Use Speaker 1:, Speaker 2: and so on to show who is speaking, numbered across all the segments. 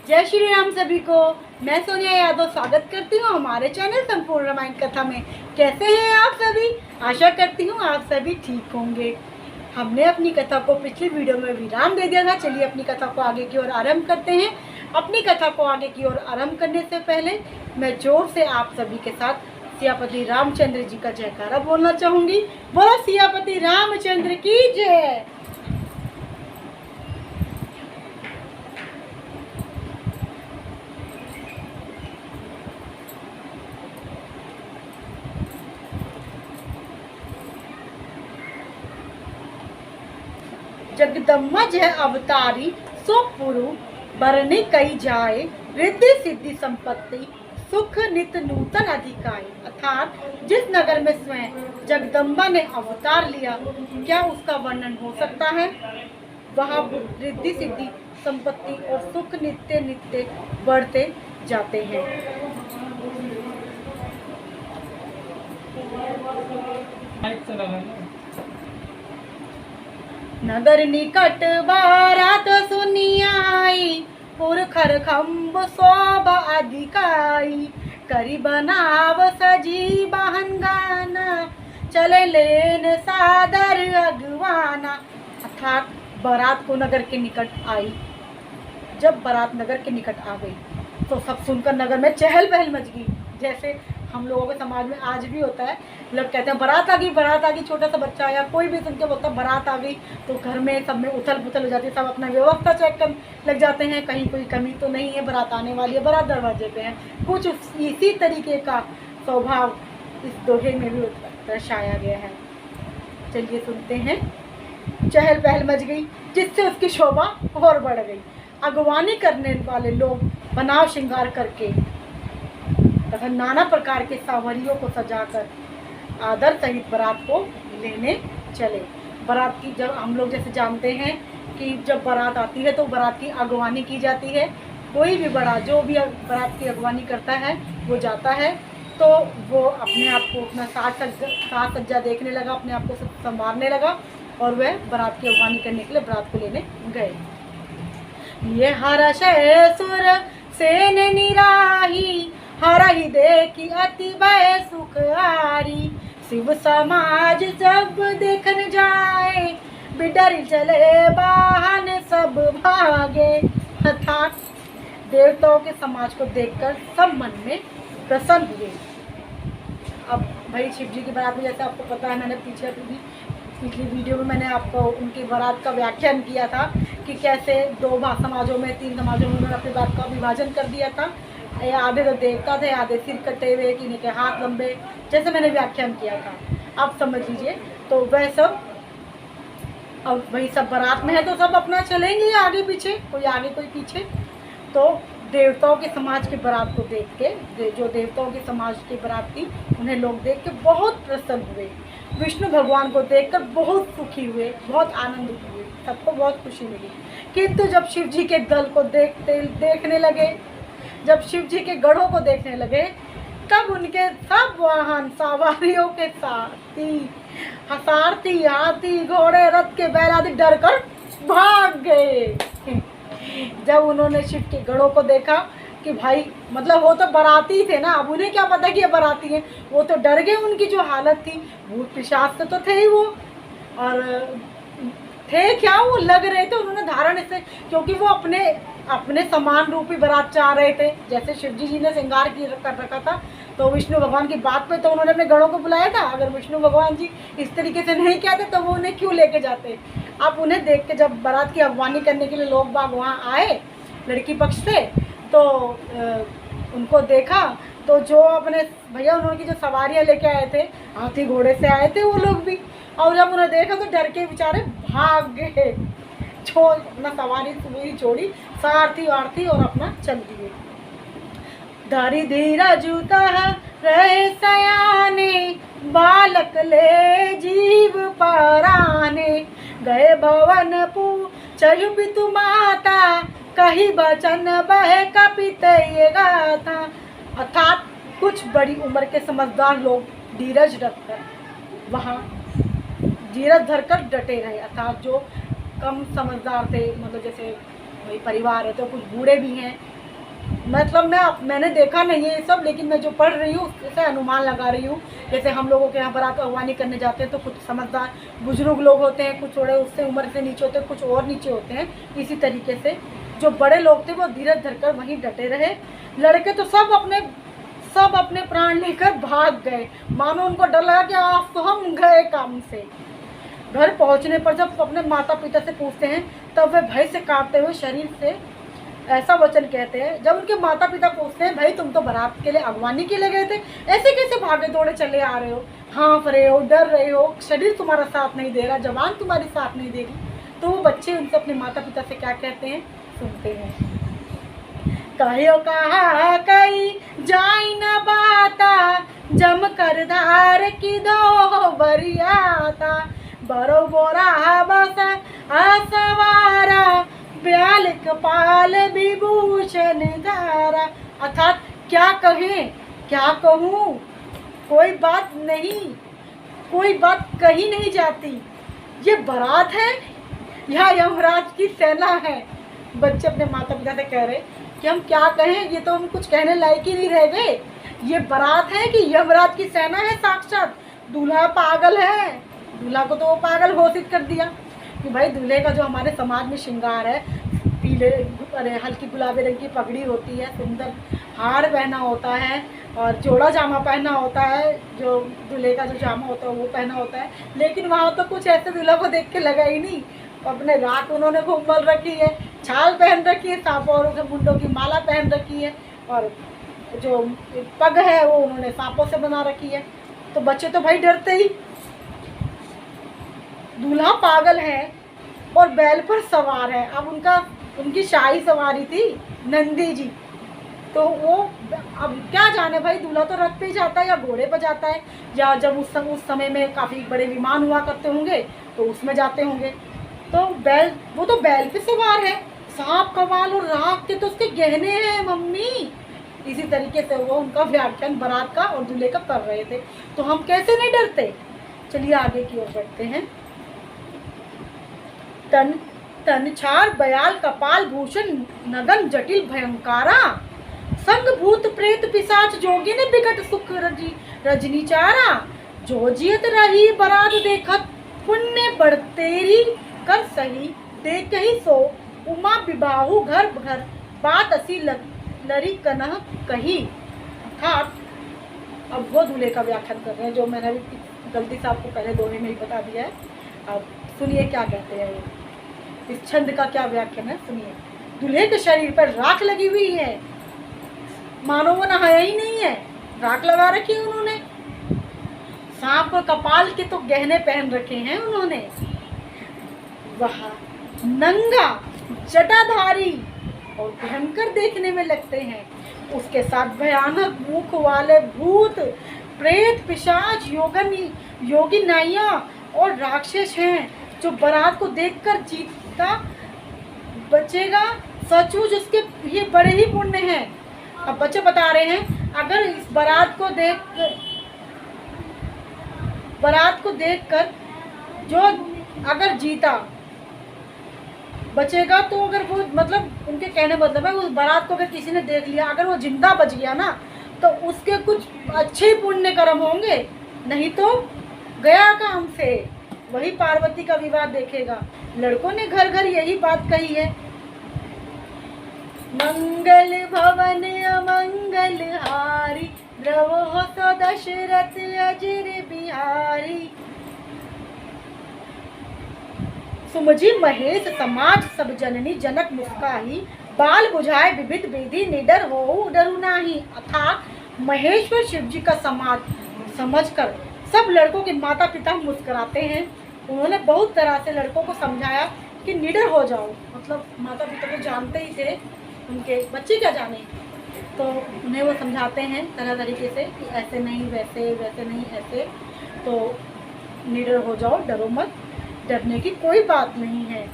Speaker 1: जय श्री राम सभी को। मैं सोनिया यादव स्वागत करती हूँ हमारे चैनल संपूर्ण रामायण कथा में। कैसे हैं आप सभी? आशा करती हूँ आप सभी ठीक होंगे। हमने अपनी कथा को पिछली वीडियो में विराम दे दिया था। चलिए अपनी कथा को आगे की ओर आरंभ करते हैं। अपनी कथा को आगे की ओर आरंभ करने से पहले मैं जोर से आप सभी के साथ सियापति रामचंद्र जी का जयकारा बोलना चाहूँगी। बोलो सियापति रामचंद्र की जय। जगदम्बा जय अवतारी सो पुरु बरने कई जाए, रिद्धि सिद्धि संपत्ति सुख नित नूतन अधिकाई। अर्थात जिस नगर में स्वयं जगदम्बा ने अवतार लिया, क्या उसका वर्णन हो सकता है? वहाँ रिद्धि सिद्धि संपत्ति और सुख नित्य नित्य बढ़ते जाते हैं। नगर निकट बारात सुनी आई, पुरखर खम्ब शोभा अधिकाई। करी बनाव सजी बहन गाना, चले लेन सादर अगवाना। अर्थात बारात को नगर के निकट आई। जब बारात नगर के निकट आ गई तो सब सुनकर नगर में चहल पहल मच गई। जैसे हम लोगों के समाज में आज भी होता है, लोग कहते हैं बारात आ गई, बारात आ गई। छोटा सा बच्चा या कोई भी सुन के बोलता है बारात आ गई, तो घर में सब में उथल पुथल हो जाती है। सब अपना व्यवस्था चेक कर लग जाते हैं, कहीं कोई कमी तो नहीं है, बारात आने वाली है, बारात दरवाजे पे है। कुछ इसी तरीके का स्वभाव इस दोहे में भी दर्शाया गया है। चलिए सुनते हैं। चहल पहल मच गई, जिससे उसकी शोभा और बढ़ गई। अगवानी करने वाले लोग बनाव श्रृंगार करके तथा नाना प्रकार के सावरियों को सजाकर आदर सहित बारात को लेने चले। बारात की जब हम लोग जैसे जानते हैं कि जब बारात आती है तो बारात की अगवानी की जाती है। कोई भी बड़ा जो भी बारात की अगवानी करता है वो जाता है, तो वो अपने आप को अपना साज सज्जा देखने लगा, अपने आप को संवारने लगा और वह बारात की अगवानी करने के लिए बारात को लेने गए। ये हर्ष सुर सेन निराही, हरहि देखी अति भय सुख आरी। शिव समाज सब देखन जाए, बिडर चले बाहन सब भागे। अर्थात देवताओं के समाज को देखकर सब मन में प्रसन्न हुए। अब भाई शिव जी की बारात में जैसे आपको पता है, मैंने पिछली वीडियो में मैंने आपको उनकी बारात का व्याख्यान किया था कि कैसे दो समाजों में 3 समाजों में उन्होंने अपनी बात का विभाजन कर दिया था। आधे तो देवता थे, आधे सिर कटे हुए, किन्हीं के हाथ लंबे, जैसे मैंने व्याख्यान किया था। आप समझ लीजिए। तो वह सब अब वही सब बारात में है तो सब अपना चलेंगे आगे पीछे, कोई आगे कोई पीछे। तो देवताओं के समाज की बारात को देख के, जो देवताओं के समाज की बारात थी, उन्हें लोग देख के बहुत प्रसन्न हुए। विष्णु भगवान को देखकर बहुत सुखी हुए, बहुत आनंद हुए, सबको बहुत खुशी मिली। किंतु जब शिव जी के दल को देखने लगे, जब शिव जी के गढ़ों को देखने लगे, तब उनके सब वाहन सवारियों के साथी, सारथी, हाथी, घोड़े, रथ के बैल आदि डर कर भाग गए। जब उन्होंने शिव के गढ़ों को देखा कि भाई मतलब वो तो बाराती थे ना, अब उन्हें क्या पता कि ये बाराती है, वो तो डर गए। उनकी जो हालत थी, भूत पिशाच तो थे ही वो, और थे क्या, वो लग रहे थे उन्होंने धारण से, क्योंकि वो अपने समान रूपी बारात चाह रहे थे। जैसे शिव जी ने श्रृंगार कर रखा था, तो विष्णु भगवान की बात पे तो उन्होंने अपने गढ़ों को बुलाया था। अगर विष्णु भगवान जी इस तरीके से नहीं कहते तो वो उन्हें क्यों लेके जाते। अब उन्हें देख के जब बारात की अगवानी करने के लिए लोग बाग वहाँ आए लड़की पक्ष से, तो उनको देखा तो जो अपने भैया उन्होंने की जो सवारियाँ लेके आए थे, हाथी घोड़े से आए थे वो लोग भी, और जब उन्हें देखा तो डर के बेचारे भाग गए। अपना सवारी सुबह छोड़ी, सारथी वारथी और अपना चल दिए। धारी धीरा जूता रहे सयाने, बालक ले जीव पराने। गए भवन पूछयु पितु माता, कही बचन बह कपित ये गाथा। अर्थात कुछ बड़ी उम्र के समझदार लोग धीरज रखकर वहाँ धीरज धरकर डटे रहे। अर्थात जो कम समझदार थे, मतलब जैसे वही परिवार है तो कुछ बूढ़े भी हैं, मतलब मैंने देखा नहीं है ये सब, लेकिन मैं जो पढ़ रही हूँ उससे अनुमान लगा रही हूँ। जैसे हम लोगों के यहाँ बारात अगवानी करने जाते हैं तो कुछ समझदार बुजुर्ग लोग होते हैं, कुछ थोड़े उससे उम्र से नीचे होते हैं, कुछ और नीचे होते हैं। इसी तरीके से जो बड़े लोग थे वो धीरज धरकर वहीं डटे रहे। लड़के तो सब अपने प्राण लेकर भाग गए, मानो उनको डर लगा कि आप तो हम गए काम से। घर पहुंचने पर जब अपने माता पिता से पूछते हैं तब वे भय से कांपते हुए शरीर से ऐसा वचन कहते हैं। जब उनके माता पिता पूछते हैं भाई तुम तो बारात के लिए अगवानी के लिए गए थे, ऐसे कैसे भागे दौड़े चले आ रहे हो, हाँफ रहे हो, डर रहे हो, शरीर तुम्हारा साथ नहीं दे रहा, जबान तुम्हारी साथ नहीं देगी। तो वो बच्चे उनसे अपने माता पिता से क्या कहते हैं सुनते हैं। कहो कहा कई जाई न बाता, जम कर धार की दो बरियाता, बरो बोरा बस असवारा, ब्याल कपाल विभूषण धारा। अर्थात क्या कहें क्या कहूँ, कोई बात कही नहीं जाती। ये बारात है या यमराज की सेना है। बच्चे अपने माता पिता से कह रहे कि हम क्या कहें, ये तो हम कुछ कहने लायक ही नहीं रह गए। ये बारात है कि यमराज की सेना है साक्षात। दूल्हा पागल है, दूल्हा को तो वो पागल घोषित कर दिया कि भाई दूल्हे का जो हमारे समाज में श्रृंगार है, पीले हल्की गुलाबी रंग की पगड़ी होती है, सुंदर हार पहना होता है और जोड़ा जामा पहना होता है, जो दूल्हे का जो जामा होता है वो पहना होता है। लेकिन वहाँ तो कुछ ऐसे दूल्हा को देख के लगा ही नहीं। अपने राख उन्होंने खूब मल रखी है, छाल पहन रखी है, सांपों के मुंडों की माला पहन रखी है और जो पग है वो उन्होंने सांपों से बना रखी है। तो बच्चे तो भाई डरते ही। दूल्हा पागल है और बैल पर सवार है। अब उनकी शाही सवारी थी नंदी जी, तो वो अब क्या जाने भाई, दूल्हा तो रथ पे ही जाता है या घोड़े पर जाता है, या जब उस समय में काफ़ी बड़े विमान हुआ करते होंगे तो उसमें जाते होंगे। तो वो तो बैल पे सवार है, सांप कवाल और राख के तो उसके गहने हैं मम्मी। इसी तरीके से वो उनका व्याख्यान बारात का और दूल्हे का कर रहे थे। तो हम कैसे नहीं डरते। चलिए आगे की ओर बढ़ते हैं। तन तन छार बयाल कपाल भूषण नगन जटिल भयंकारा, संग भूत प्रेत पिशाच जोगी ने बिकट सुख रजनी चारा, जो जियत रही बरात देखत पुण्य बढ़तेरी, कर सही देख ही सो उमा विबाहु घर घर, बात असी लरी कनह कही। अर्थात अब वो दूल्हे का व्याख्यान कर रहे हैं, जो मैंने गलती से आपको पहले दोहे में ही बता दिया है। अब सुनिए क्या कहते हैं ये, इस छंद का क्या व्याख्यान है सुनिए। दूल्हे के शरीर पर राख लगी हुई है, मानो वो नहाया ही नहीं है, राख लगा रखी है उन्होंने। सांप और कपाल के तो गहने पहन रखे हैं उन्होंने। वह नंगा जटाधारी और भयंकर देखने में लगते हैं। उसके साथ भयानक मुख वाले भूत प्रेत पिशाच योगी नाइया और राक्षस हैं, जो बारात को देखकर जीता बचेगा सचमुच उसके ये बड़े ही पुण्य हैं। अब बच्चे बता रहे हैं अगर इस बारात को देखकर जो अगर जीता बचेगा, तो अगर वो मतलब उनके कहने मतलब है उस बारात को अगर किसी ने देख लिया, अगर वो जिंदा बच गया ना, तो उसके कुछ अच्छे पुण्य कर्म होंगे, नहीं तो गया काम से। वही पार्वती का विवाह देखेगा। लड़कों ने घर घर यही बात कही है, मंगल भवन अमंगल हारी, द्रवो सो दशरथ अजिर बिहारी। सुमझी महेश समाज सब जननी, जनक मुस्काही, बाल बुझाए विविध विधि, निडर हो डरू नाही। अर्थात महेश्वर शिव जी का समाज समझकर सब लड़कों के माता पिता मुस्कुराते हैं। उन्होंने बहुत तरह से लड़कों को समझाया कि निडर हो जाओ, मतलब माता पिता को जानते ही थे, उनके बच्चे क्या जाने, तो उन्हें वो समझाते हैं तरह तरीके से कि ऐसे नहीं वैसे, वैसे नहीं ऐसे, तो निडर हो जाओ, डरो मत, डरने की कोई बात नहीं है।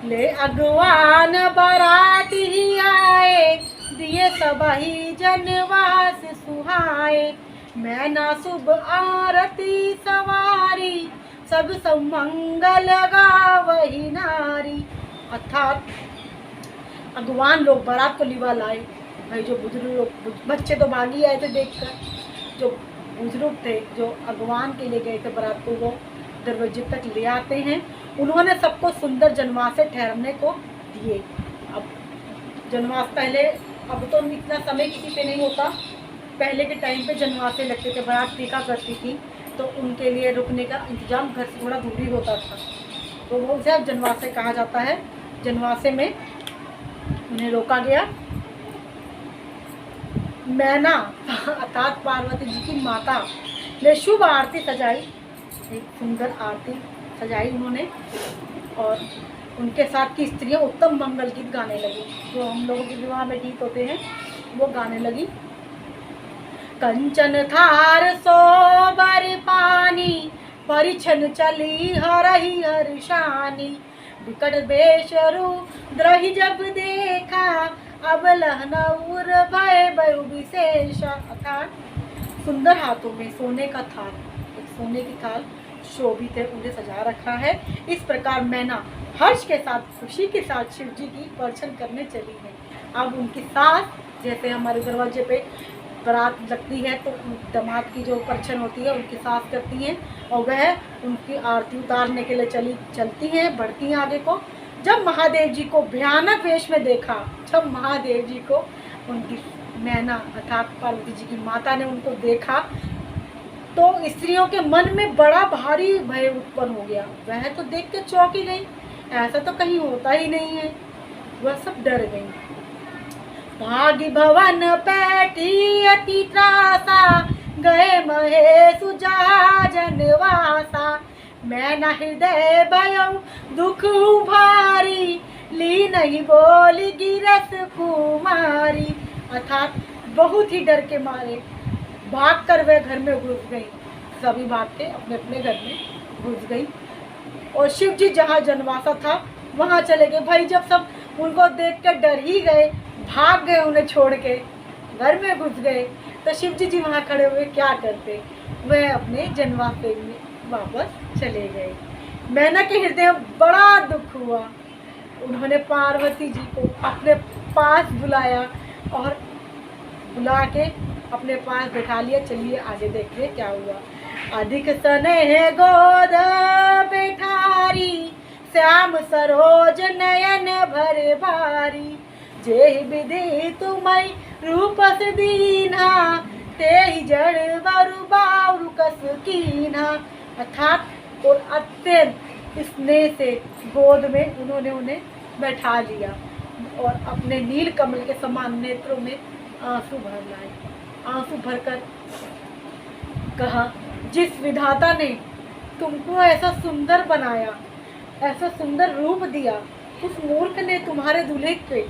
Speaker 1: ले अगवान बारात ही आए, दिए सबही जनवास सुहाए, मैं ना शुभ आरती सवारी, सब मंगल गावही नारी। अर्थात अगवान लोग बारात को लिवा लाए। भाई जो बुजुर्ग लोग, बच्चे तो भागी आए थे देखकर, जो बुजुर्ग थे जो अगवान के लिए गए थे बारात को, वो दरवाजे तक ले आते हैं। उन्होंने सबको सुंदर जनवासे ठहरने को दिए। अब जनवास पहले, अब तो इतना समय किसी पे नहीं होता, पहले के टाइम पे जनवासे लगते थे, बारात टीका करती थी तो उनके लिए रुकने का इंतजाम घर से थोड़ा दूरी होता था, तो वो उसे अब जनवासे कहा जाता है। जनवासे में उन्हें रोका गया। मैना अर्थात पार्वती जी की माता ने शुभ आरती सजाई, एक सुंदर आरती सजाई उन्होंने, और उनके साथ की स्त्रियां उत्तम मंगल गीत गाने लगी, जो हम लोगों के विवाह में गीत होते हैं वो गाने लगी। कंचन थार सोबर पानी, परिछन चली हरहि हर्षानी, विकट बेशरु द्रहि जब देखा, अब लहनऊर भय बहु विशेषा। अर्थात सुंदर हाथों में सोने का थाल, एक सोने की थाल शोभित है, उन्हें सजा रखा है। इस प्रकार मैना हर्ष के साथ, खुशी के साथ शिव जी की परिछन करने चली है। अब उनकी सास, जैसे हमारे दरवाजे पे बारात लगती है तो दामाद की जो परिछन होती है उनकी सास करती हैं, और वह उनकी आरती उतारने के लिए चलती हैं, बढ़ती हैं आगे को। जब महादेव जी को भयानक वेश में देखा, जब महादेव जी को उनकी मैना अर्थात पार्वती जी की माता ने उनको देखा, तो स्त्रियों के मन में बड़ा भारी भय उत्पन्न हो गया। वह तो देख के चौंक ही गई, ऐसा तो कहीं होता ही नहीं है। वह सब डर गई। भाग्य भवन पैठी अति त्रासा, गए महेशु जनवासा, मैना हृदय भयउ दुख भारी, ली नहीं बोली गिरस कुमारी। अर्थात बहुत ही डर के मारे भाग कर वह घर में घुस गई। सभी भाग के अपने अपने घर में घुस गई, और शिव जी जहाँ जनवासा था वहाँ चले गए। भाई जब सब उनको देख कर डर ही गए, भाग गए उन्हें छोड़ के, घर में घुस गए, तो शिव जी वहाँ खड़े हुए क्या करते, वह अपने जनवासे में वापस चले गए। मैना के हृदय में बड़ा दुख हुआ। उन्होंने पार्वती जी को अपने पास बुलाया और बुला के अपने पास बैठा लिया। चलिए आगे देखिए क्या हुआ। अधिक स्नेह गोद बैठारी, श्याम सरोज नयन भर भारी, जे विधि तुम्हें रूपस दीना, ते जड़ बरु बावरु कस कीना। अर्थात और अत्यंत स्नेह से गोद में उन्होंने उन्हें बैठा लिया और अपने नील कमल के समान नेत्रों में आंसू भर लाए। आंसू भरकर कहा, जिस विधाता ने तुमको ऐसा सुंदर बनाया, ऐसा सुंदर रूप दिया, उस मूर्ख ने तुम्हारे दूल्हे पे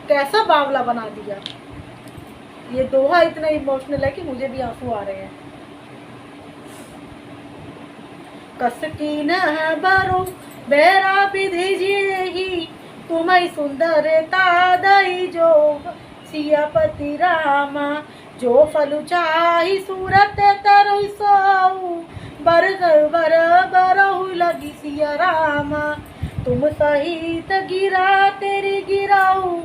Speaker 1: कैसा बावला बना दिया। ये दोहा इतना इमोशनल है कि मुझे भी आंसू आ रहे हैं। कसकीन बरो बेरा विधि ही, तुम्हें सुंदरता दई जो सियापति रामा, जो फल चाही सूरत तरु सोऊ, बर बरहु लगी सिया रामा, तुम सहित गिरा तेरी गिराऊ,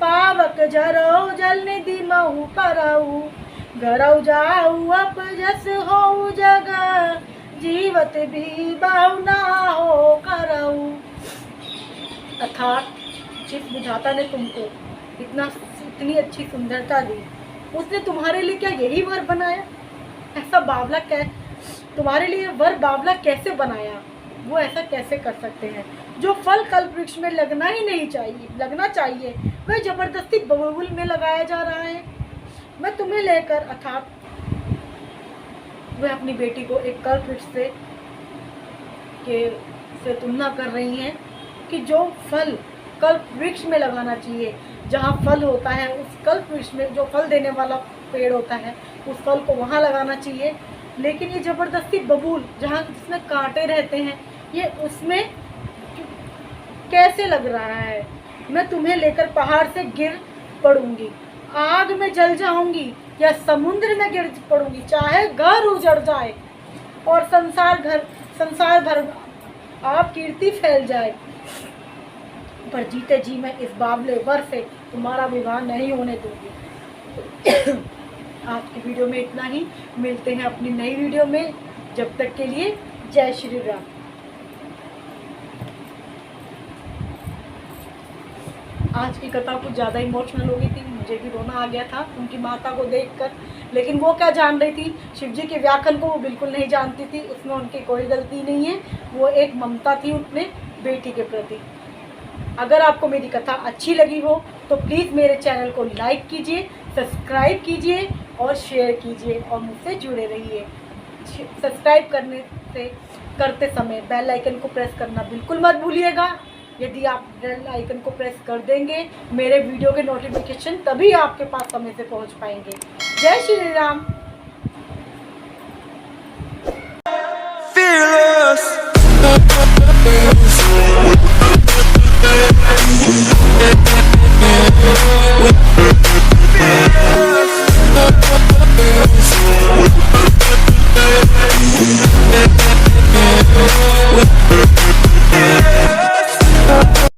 Speaker 1: पावक जरऊ जल निधि महु करऊ, गरऊ जाऊ अप जस हो जगह, जीवत भी बाऊ ना हो करऊ। अर्थात जिस विधाता ने तुमको इतनी अच्छी सुंदरता दी, उसने तुम्हारे लिए क्या यही वर बनाया? ऐसा बावला तुम्हारे लिए वर बावला कैसे बनाया? वो ऐसा कैसे कर सकते हैं? जो फल कल्प वृक्ष में लगना ही नहीं चाहिए, लगना चाहिए, वह जबरदस्ती बबूल में लगाया जा रहा है। मैं तुम्हें लेकर, अर्थात वह अपनी बेटी को एक कल्प वृक्ष से तुलना कर रही हैं कि जो फल कल्प वृक्ष में लगाना चाहिए, जहाँ फल होता है उस कल्प वृक्ष में जो फल देने वाला पेड़ होता है उस फल को वहाँ लगाना चाहिए। लेकिन ये ज़बरदस्ती बबूल जहाँ जिसमें कांटे रहते हैं, ये उसमें कैसे लग रहा है? मैं तुम्हें लेकर पहाड़ से गिर पड़ूंगी, आग में जल जाऊंगी या समुद्र में गिर पड़ूंगी, चाहे घर उजड़ जाए और संसार भर आप कीर्ति फैल जाए, पर जीते जी मैं इस बावले वर से तुम्हारा विवाह नहीं होने दूंगी। आज की वीडियो में इतना ही, मिलते हैं अपनी नई वीडियो में, जब तक के लिए जय श्री राम। आज की कथा कुछ ज़्यादा इमोशनल हो गई थी, मुझे भी रोना आ गया था उनकी माता को देखकर, लेकिन वो क्या जान रही थी, शिव जी के व्याख्यान को वो बिल्कुल नहीं जानती थी, उसमें उनकी कोई गलती नहीं है, वो एक ममता थी अपने बेटी के प्रति। अगर आपको मेरी कथा अच्छी लगी हो तो प्लीज़ मेरे चैनल को लाइक कीजिए, सब्सक्राइब कीजिए और शेयर कीजिए और मुझसे जुड़े रहिए। सब्सक्राइब करते समय बेल आइकन को प्रेस करना बिल्कुल मत भूलिएगा। यदि आप बेल आइकन को प्रेस कर देंगे, मेरे वीडियो के नोटिफिकेशन तभी आपके पास समय से पहुंच पाएंगे। जय श्री राम।